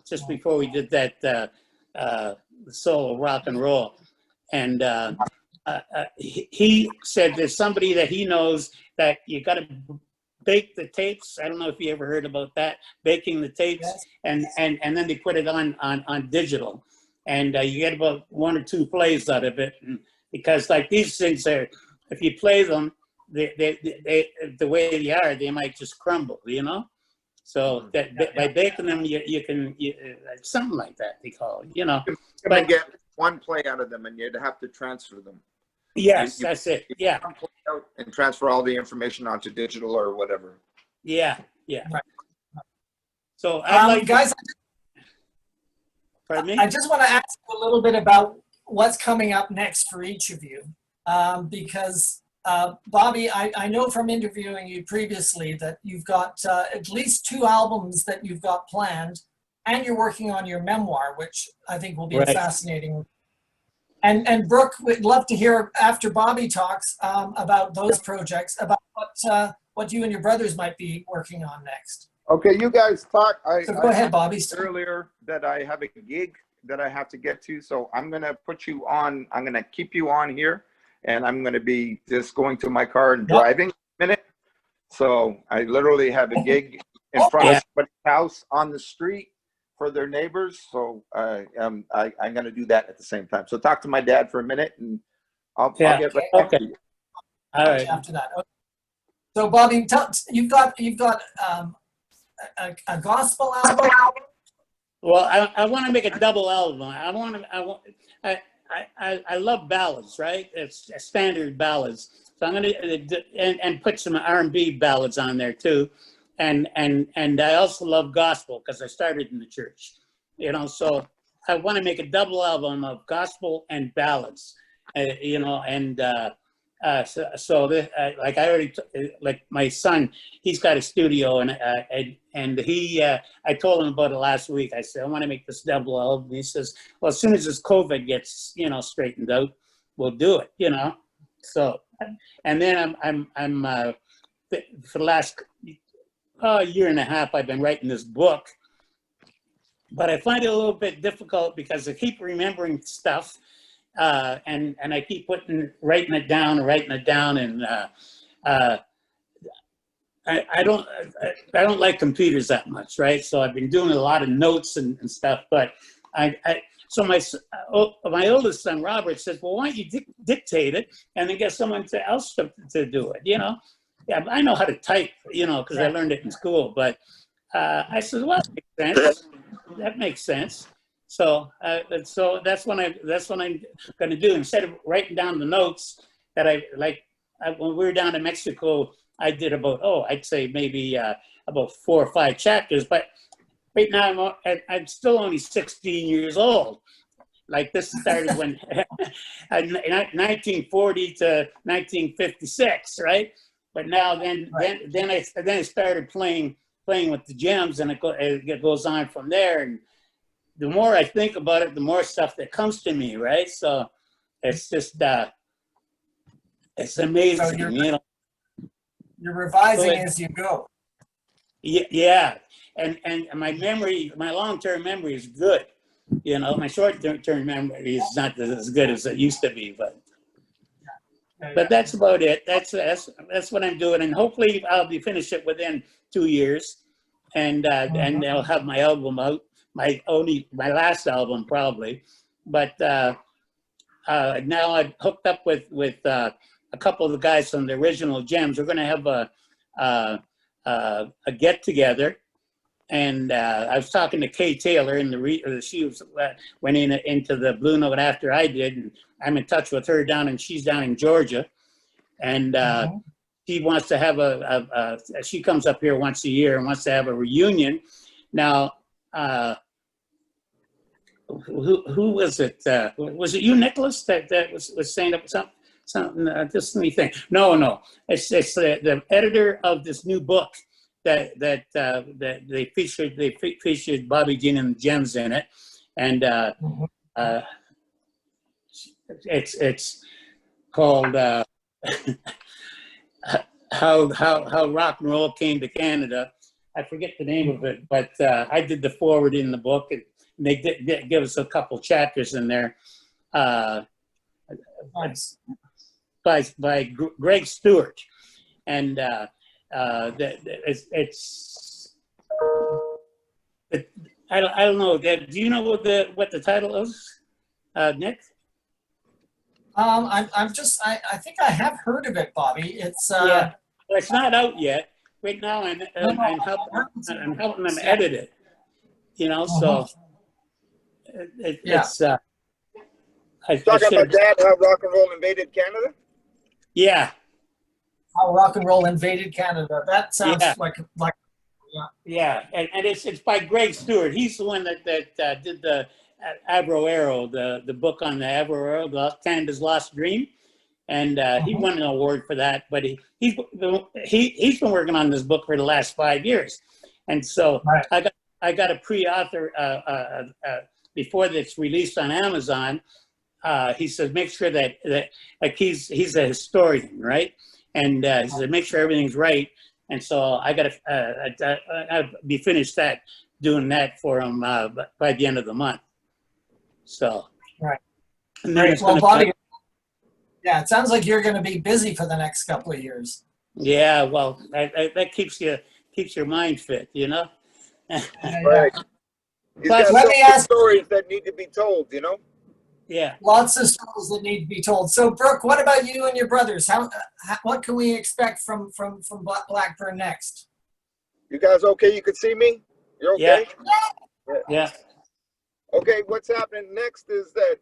just before we did that solo rock and roll, and he said there's somebody that he knows that you got to bake the tapes. I don't know if you ever heard about that, baking the tapes, yes. and then they put it on digital, and you get about 1 or 2 plays out of it, and because like these things are, if you play them, they the way they are, they might just crumble, So that by baking them, you can something like that they call it, But get one play out of them, and you'd have to transfer them. Yes, that's it. Yeah. And transfer all the information onto digital or whatever. Yeah. Right. So guys, pardon me? I just want to ask you a little bit about what's coming up next for each of you, because Bobby, I know from interviewing you previously that you've got at least 2 albums that you've got planned, and you're working on your memoir, which I think will be fascinating. And Brooke, we'd love to hear after Bobby talks about those projects, about what you and your brothers might be working on next. Okay, you guys talk. So go ahead, Bobby. Earlier that I have a gig that I have to get to, so I'm gonna put you on. I'm gonna keep you on here, and I'm gonna be just going to my car and driving a minute. So I literally have a gig in front of somebody's house on the street for their neighbors. So I'm gonna do that at the same time. So talk to my dad for a minute, and I'll get right back to you. All right. After that. Okay. So Bobby, you've got a gospel album. Well, I want to make a double album. I love ballads, right? It's standard ballads. So I'm gonna and put some R&B ballads on there too, and I also love gospel because I started in the church, you know. So I want to make a double album of gospel and ballads, you know, and like I already like my son, he's got a studio and he I told him about it last week. I said I want to make this double album. He says, well, as soon as this COVID gets, you know, straightened out, we'll do it, you know. So and then I'm for the last year and a half I've been writing this book, but I find it a little bit difficult because I keep remembering stuff. And I keep writing it down, and I don't like computers that much, right? So I've been doing a lot of notes and stuff. But so my oldest son Robert says, well, why don't you dictate it and then get someone else to do it? You know, yeah, I know how to type, you know, because I learned it in school. But I said, well, that makes sense. So that's what I'm going to do. Instead of writing down the notes that when we were down in Mexico, I did about, I'd say maybe about 4 or 5 chapters. But right now I'm still only 16 years old. Like this started when 1940 to 1956, right? But now then I started playing with the gems, and it goes on from there. And the more I think about it, the more stuff that comes to me, right? So it's just, it's amazing, So you know. You're revising as you go. Yeah, and my long-term memory is good. You know, my short-term memory is not as good as it used to be, but that's about it. That's what I'm doing, and hopefully I'll be finished it within 2 years, and I'll have my album out. My last album probably, but now I've hooked up with a couple of the guys from the original Gems. We're going to have a get together, and I was talking to Kay Taylor, and she went into the Blue Note after I did, and I'm in touch with her she's down in Georgia, and she wants to have she comes up here once a year and wants to have a reunion. Now. Who was it? Was it you, Nicholas, that was saying something? Just let me think. No. It's the editor of this new book that they featured. They featured Bobby Dean and the Gems in it, and it's called how rock and roll came to Canada. I forget the name of it, but I did the forward in the book. And they did give us a couple chapters in there, Nice. by Greg Stewart, and I don't know. Do you know what the title is, Nick? I think I have heard of it, Bobby. It's Well, it's not out yet. Right now, I'm helping them edit it. You know, so. It's Talking about that, how rock and roll invaded Canada? Yeah. How rock and roll invaded Canada. That sounds like Yeah, and it's by Greg Stewart. He's the one that did the Avro Arrow, the book on the Avro Arrow, Canada's Lost Dream, and he won an award for that. But he's been working on this book for the last 5 years, and so I got a pre-author before it's released on Amazon. he said, make sure that like he's a historian, right? And he said, make sure everything's right. And so I got to I'll be finished doing that for him by the end of the month. So. Right. And then Great. Well, Bobby, yeah, it sounds like you're going to be busy for the next couple of years. Yeah, well, that keeps your mind fit, you know. Right. He's Plus, got let so me many ask- stories that need to be told, you know? Yeah. Lots of stories that need to be told. So, Brooke, what about you and your brothers? What can we expect from Blackburn next? You guys okay? You can see me? You're okay? Yeah. Okay, what's happening next is that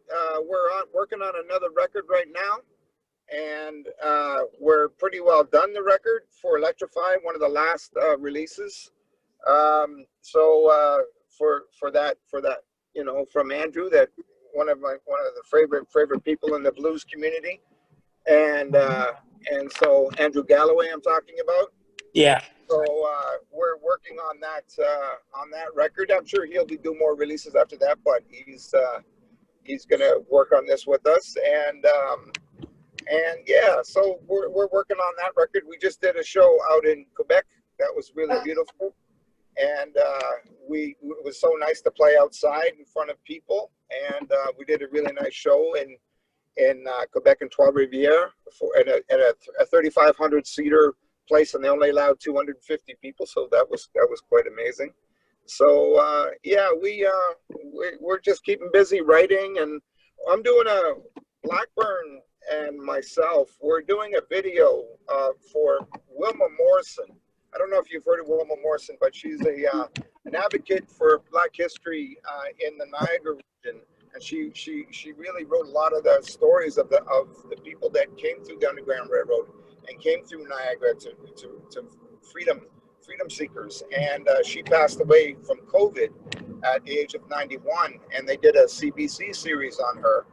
we're working on another record right now. And we're pretty well done the record for Electrify, one of the last releases. So for that, you know, from Andrew, that one of the favorite people in the blues community, and so Andrew Galloway, I'm talking about. Yeah. So we're working on that record. I'm sure he'll be doing more releases after that, but he's gonna work on this with us, and yeah, so we're working on that record. We just did a show out in Quebec that was really beautiful, and it was so nice to play outside in front of people. And we did a really nice show in Quebec and Trois-Rivières at a 3,500 seater place, and they only allowed 250 people, so that was quite amazing. So yeah, we're just keeping busy writing, and I'm doing a Blackburn and myself. We're doing a video for Wilma Morrison. I don't know if you've heard of Wilma Morrison, but she's an advocate for Black history in the Niagara region, and she really wrote a lot of the stories of the people that came through the Underground Railroad and came through Niagara to freedom seekers. And she passed away from COVID at the age of 91, and they did a CBC series on her.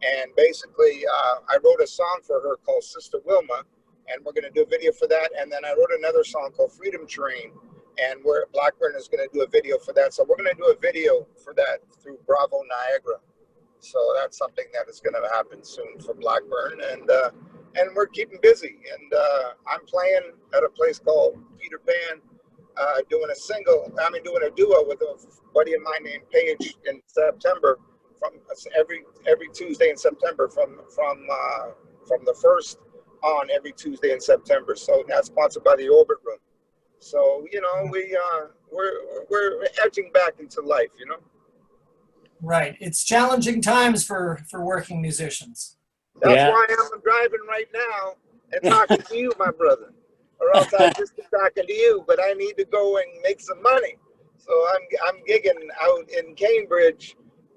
And basically, I wrote a song for her called Sister Wilma, and we're going to do a video for that. And then I wrote another song called Freedom Train, and Blackburn is going to do a video for that. So we're going to do a video for that through Bravo Niagara. So that's something that is going to happen soon for Blackburn, and we're keeping busy. And I'm playing at a place called Peter Pan, doing a duo with a buddy of mine named Paige in September. From every Tuesday in September, from the 1st on every Tuesday in September. So that's sponsored by the Orbit Room. So you know, we're edging back into life, you know. Right. It's challenging times for working musicians. That's why I'm driving right now and talking to you, my brother, or else I'd just be talking to you. But I need to go and make some money. So I'm gigging out in Cambridge.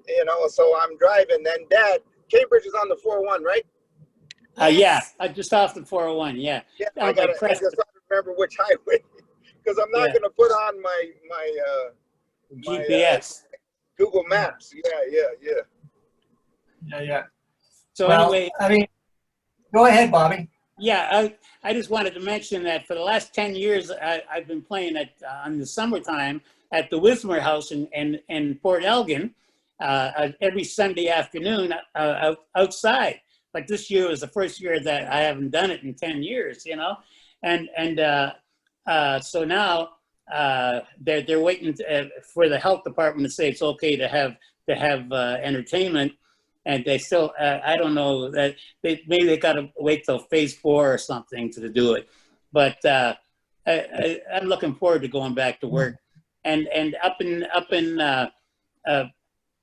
You know, so I'm driving. Then Dad, Cambridge is on the 401, right? Yeah, just off the 401. Yeah. Yeah, I just got to remember which highway, because I'm not going to put on my GPS, Google Maps. Yeah. So anyway, I mean, go ahead, Bobby. Yeah, I just wanted to mention that for the last 10 years, I've been playing in the summertime at the Wismer House in Port Elgin. Every Sunday afternoon outside. Like this year was the first year that I haven't done it in 10 years, you know, and so now they're waiting for the health department to say it's okay to have entertainment, and they still I don't know that maybe they got to wait till phase 4 or something to do it, but I'm looking forward to going back to work, and up in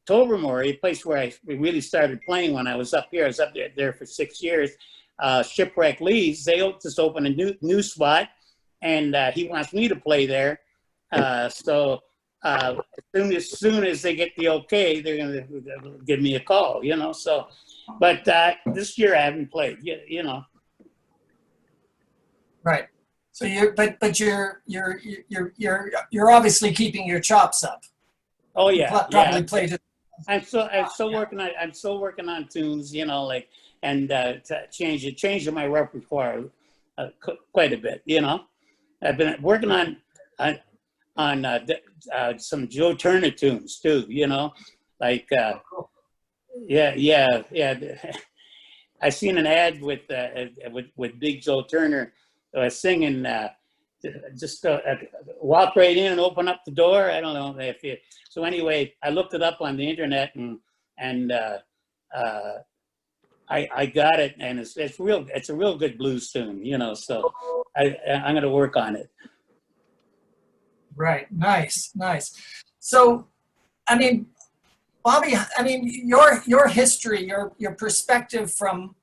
Tobermory, a place where I really started playing when I was up here. I was up there for 6 years. Shipwreck Lee's, they just opened a new spot, and he wants me to play there. So as soon as they get the okay, they're going to give me a call, you know. So, but this year I haven't played, you know. Right. So you're obviously keeping your chops up. Oh yeah, probably played it. I'm still working on tunes, you know, like, and changing my repertoire quite a bit, you know. I've been working on some Joe Turner tunes too, you know, like yeah. I seen an ad with Big Joe Turner singing. Just walk right in and open up the door. I don't know if you. So anyway, I looked it up on the internet and I got it, and it's a real good blues tune, you know. So I'm going to work on it. Right. Nice. So, I mean, Bobby, I mean, your history, your perspective from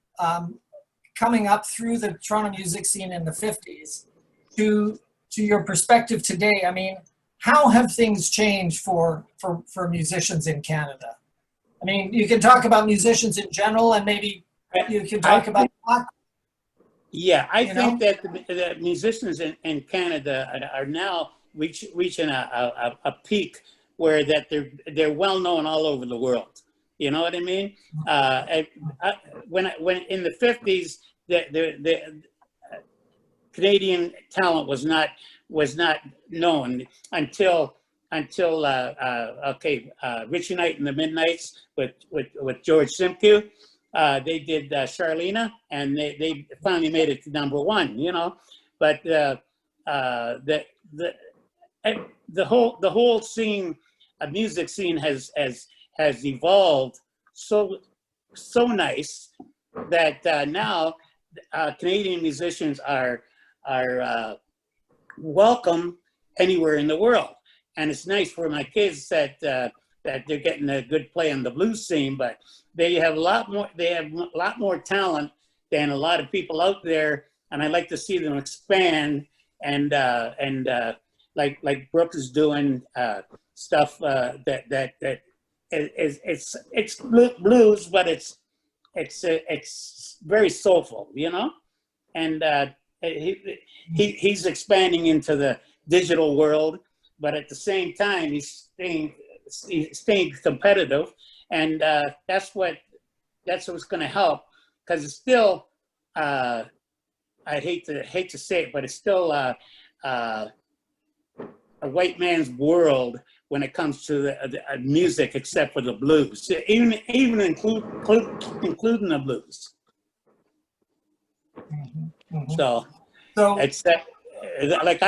coming up through the Toronto music scene in the 50s to your perspective today. I mean, how have things changed for musicians in Canada? I mean, you can talk about musicians in general, and maybe you can talk about. Yeah, I think that the musicians in Canada are now reaching a peak where that they're well known all over the world. You know what I mean? When in the 50s, the Canadian talent was not known until Richie Knight and the Midnights with George Simcoe. They did Charlena, and they finally made it to #1. You know, but the whole scene, music scene has evolved so nice that now Canadian musicians are welcome anywhere in the world, and it's nice for my kids that they're getting a good play on the blues scene. But they have a lot more talent than a lot of people out there, and I like to see them expand and like Brooke is doing stuff that it's blues, but it's very soulful, you know, and he's expanding into the digital world, but at the same time he's staying competitive, and that's what's going to help, because it's still I hate to say it, but it's still a white man's world when it comes to the music, except for the blues, even including the blues. Mm-hmm. So it's like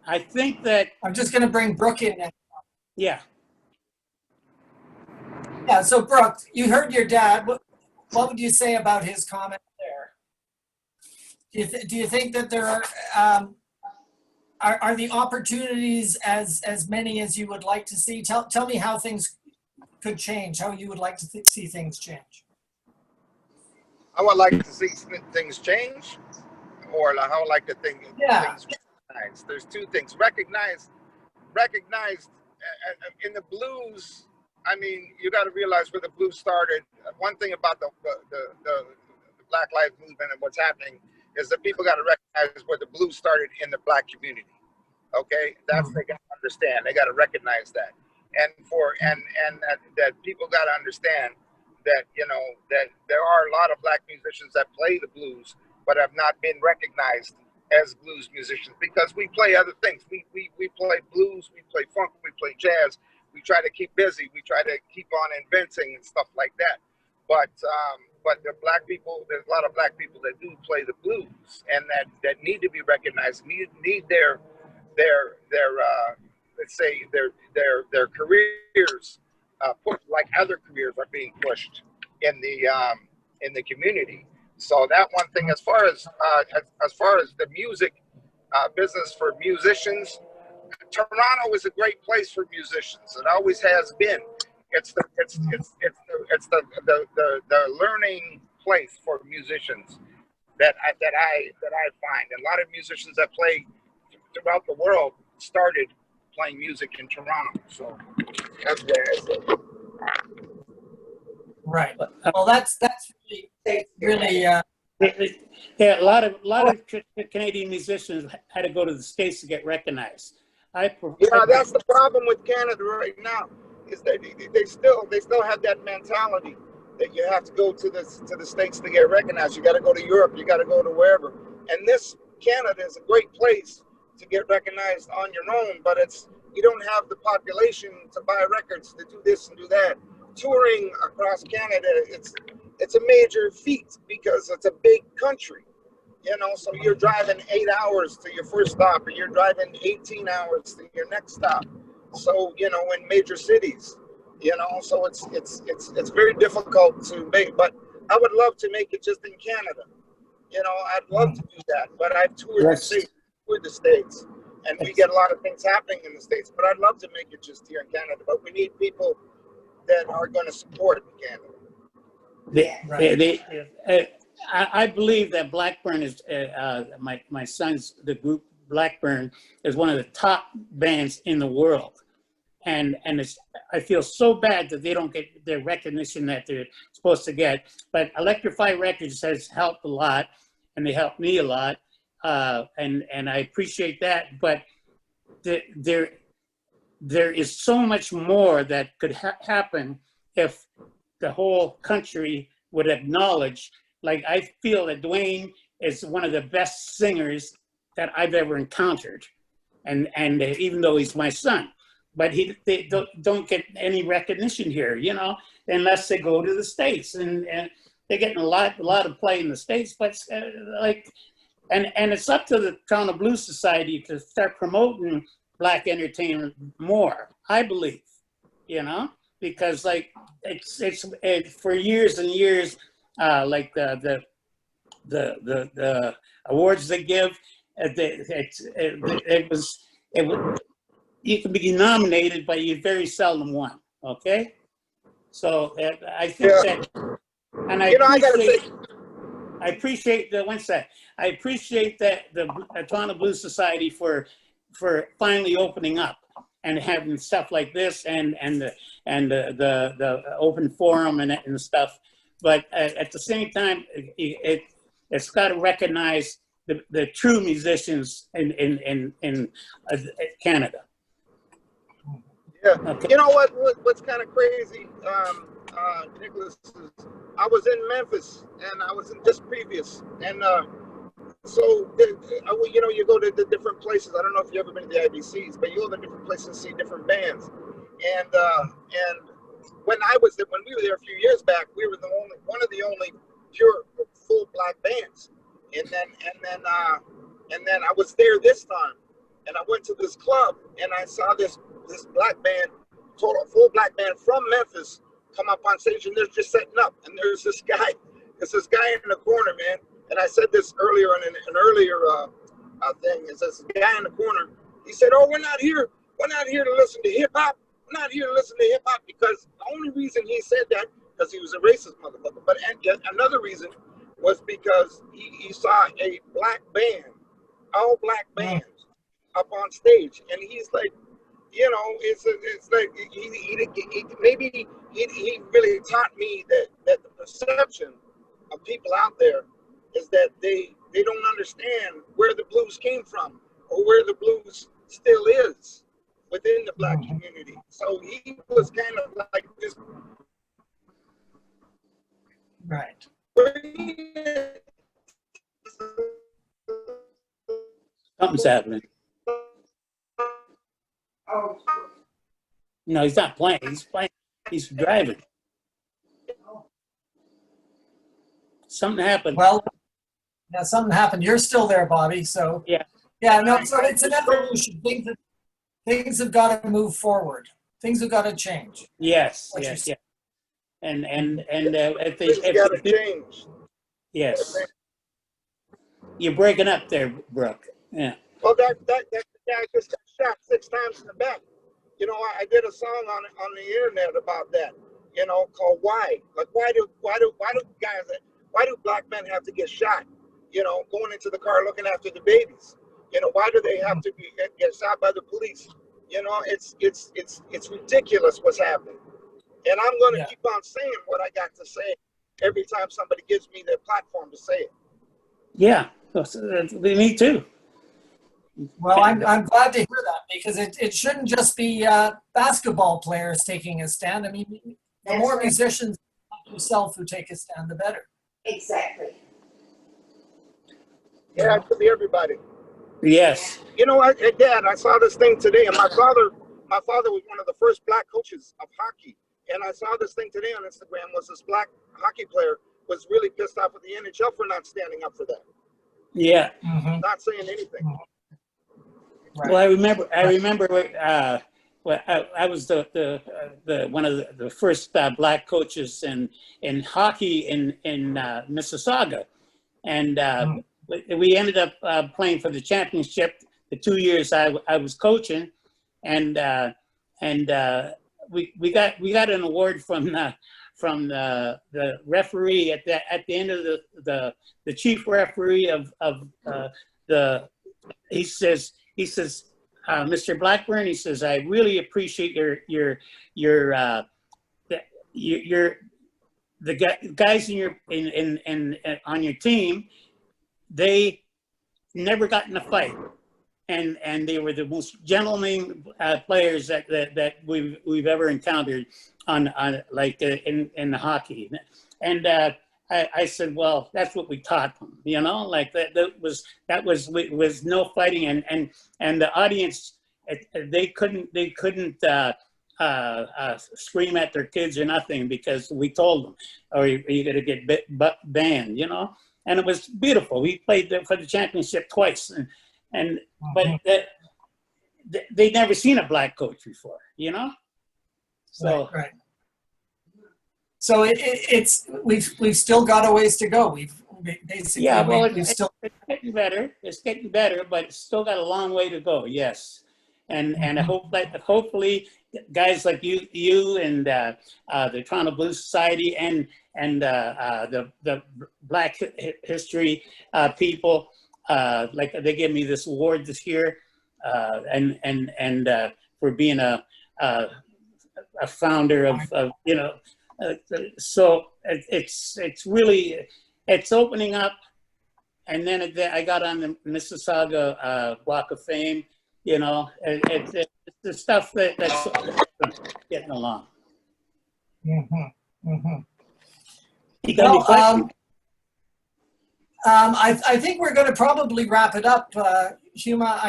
I think that I'm just going to bring Brooke in now. Yeah. Yeah. So Brooke, you heard your dad. What would you say about his comment there? Do you think that there are the opportunities as many as you would like to see? Tell me how things could change, how you would like to see things change. I would like to see things change, or how I would like to think things recognized. There's two things. Recognized in the blues. I mean, you got to realize where the blues started. One thing about the Black Lives Movement and what's happening is that people got to recognize where the blues started in the Black community. Okay, that's they got to understand. They got to recognize that, and that people got to understand that, you know, that there are a lot of Black musicians that play the blues but have not been recognized as blues musicians, because we play other things. We play blues, we play funk, we play jazz. We try to keep busy. We try to keep on inventing and stuff like that. But the Black people, there's a lot of Black people that do play the blues, and that need to be recognized. Need their let's say their careers pushed like other careers are being pushed in the community. So that one thing, as far as the music business for musicians, Toronto is a great place for musicians. It always has been. It's the learning place for musicians that I find. And a lot of musicians that play throughout the world started playing music in Toronto. So that's where I say. Right. Well, that's really. Yeah, a lot of Canadian musicians had to go to the States to get recognized. That's the problem with Canada right now, is that they still have that mentality that you have to go to the States to get recognized. You got to go to Europe. You got to go to wherever. And Canada is a great place to get recognized on your own, but it's we don't have the population to buy records, to do this and do that. Touring across Canada, it's a major feat because it's a big country. You know, so you're driving 8 hours to your first stop, or you're driving 18 hours to your next stop. So, you know, in major cities, you know, so it's very difficult to make, but I would love to make it just in Canada. You know, I'd love to do that, but I've toured the States, and we get a lot of things happening in the States, but I'd love to make it just here in Canada, but we need people that are going to support Canada. I believe that Blackburn is, my son's, the group Blackburn is one of the top bands in the world. And I feel so bad that they don't get the recognition that they're supposed to get. But Electrify Records has helped a lot, and they helped me a lot. And I appreciate that. But there is so much more that could happen if the whole country would acknowledge. Like, I feel that Dwayne is one of the best singers that I've ever encountered, and even though he's my son, but they don't get any recognition here, you know, unless they go to the States, and they're getting a lot of play in the States, but and it's up to the Toronto Blues Society to start promoting Black entertainment more, I believe, you know, because like it's for years and years. Like the awards they give, it was you can be nominated, but you very seldom won. Okay, so I think that, and I appreciate the one sec. I appreciate that the Toronto Blues Society for finally opening up and having stuff like this and the open forum and stuff. But at the same time, it's got to recognize the true musicians in Canada. Yeah, okay. You know what's kind of crazy, Nicholas, is I was in Memphis, and I was in just previous, and so you know, you go to the different places. I don't know if you've ever been to the IBCs, but you go to different places and see different bands, and when we were there a few years back, we were one of the only pure full Black bands. And then I was there this time, and I went to this club, and I saw this Black band, full Black band from Memphis, come up on stage, and they're just setting up. And there's this guy in the corner, man. And I said this earlier in an earlier thing. Is this guy in the corner? He said, "Oh, we're not here to listen to hip hop. We're not here to listen to hip hop," because the only reason he said that, because he was a racist motherfucker. But yet another reason was because he saw a Black band, all Black bands, up on stage, and he's like, you know, it's like he really taught me that the perception of people out there is that they don't understand where the blues came from or where the blues still is within the Black community. So he was kind of like this. Right. Something's happening. Oh, No, he's not playing. He's driving. Something happened. Well, yeah, something happened. You're still there, Bobby. So Yeah. No. So it's an evolution. Things have got to move forward. Things have got to change. Yes. And if got to change. Yes. You're breaking up there, Brooke. Yeah. Well, that guy just got shot 6 times in the back. You know, I did a song on the internet about that. You know, called "Why." Like, why do Black men have to get shot? You know, going into the car looking after the babies. You know, why do they have to get shot by the police? You know, it's ridiculous what's happening. And I'm going to keep on saying what I got to say every time somebody gives me their platform to say it. Yeah, me too. Well, I'm glad to hear that, because it shouldn't just be basketball players taking a stand. I mean, the more musicians like yourself who take a stand, the better. exactly. Yeah, it could be everybody. Yes. You know, Dad, I saw this thing today, and my father my father was one of the first black coaches of hockey. And I saw this thing today on Instagram, was this black hockey player was really pissed off with the NHL for not standing up for that. Yeah. Not saying anything. Right. Well, I remember. Well, I was the one of the first black coaches in hockey in Mississauga, and we ended up playing for the championship the 2 years I was coaching, and we got an award from the referee at the end of the chief referee of the he says Mr. Blackburn, he says, I really appreciate the guys on your team. They never got in a fight, and they were the most gentleman players that we've ever encountered on in the hockey. And I said, well, that's what we taught them, you know, like that was no fighting, and the audience, they couldn't scream at their kids or nothing because we told them, or you're gonna get banned, you know. And it was beautiful. We played for the championship twice, but they never seen a black coach before, you know. So. Right. So it's we've still got a ways to go. We've basically it's getting better. It's getting better, but it's still got a long way to go. Yes, and I hope that hopefully guys like you and the Toronto Blues Society and the Black History people, like they gave me this award this year, and for being a founder of you know. So it's really, it's opening up, and then I got on the Mississauga Walk of Fame. You know, it's the stuff that's getting along. You got any questions? I think we're going to probably wrap it up, Huma.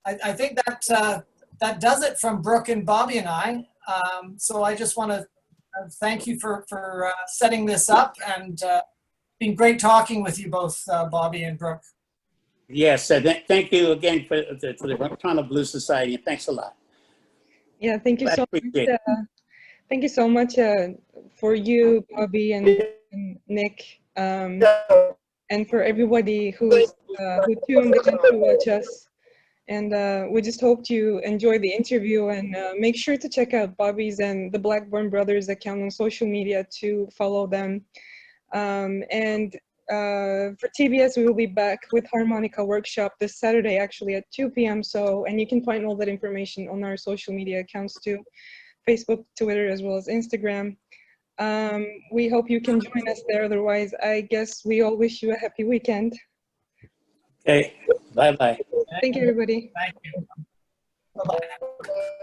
I think that does it from Brooke and Bobby and I. So I just want to thank you for setting this up, and it's been great talking with you both, Bobby and Brooke. Yes, thank you again for the Toronto Blues Society, and thanks a lot. Yeah, thank you so much. Thank you so much for you, Bobby and Nick, and for everybody who tuned in to watch us. And we just hope you enjoy the interview, and make sure to check out Bobby's and the Blackburn Brothers account on social media to follow them. And for TBS, we will be back with Harmonica Workshop this Saturday, actually at 2 p.m. And you can find all that information on our social media accounts too, Facebook, Twitter, as well as Instagram. We hope you can join us there. Otherwise, I guess we all wish you a happy weekend. Okay, bye-bye. Thank you, everybody. Thank you. Bye-bye.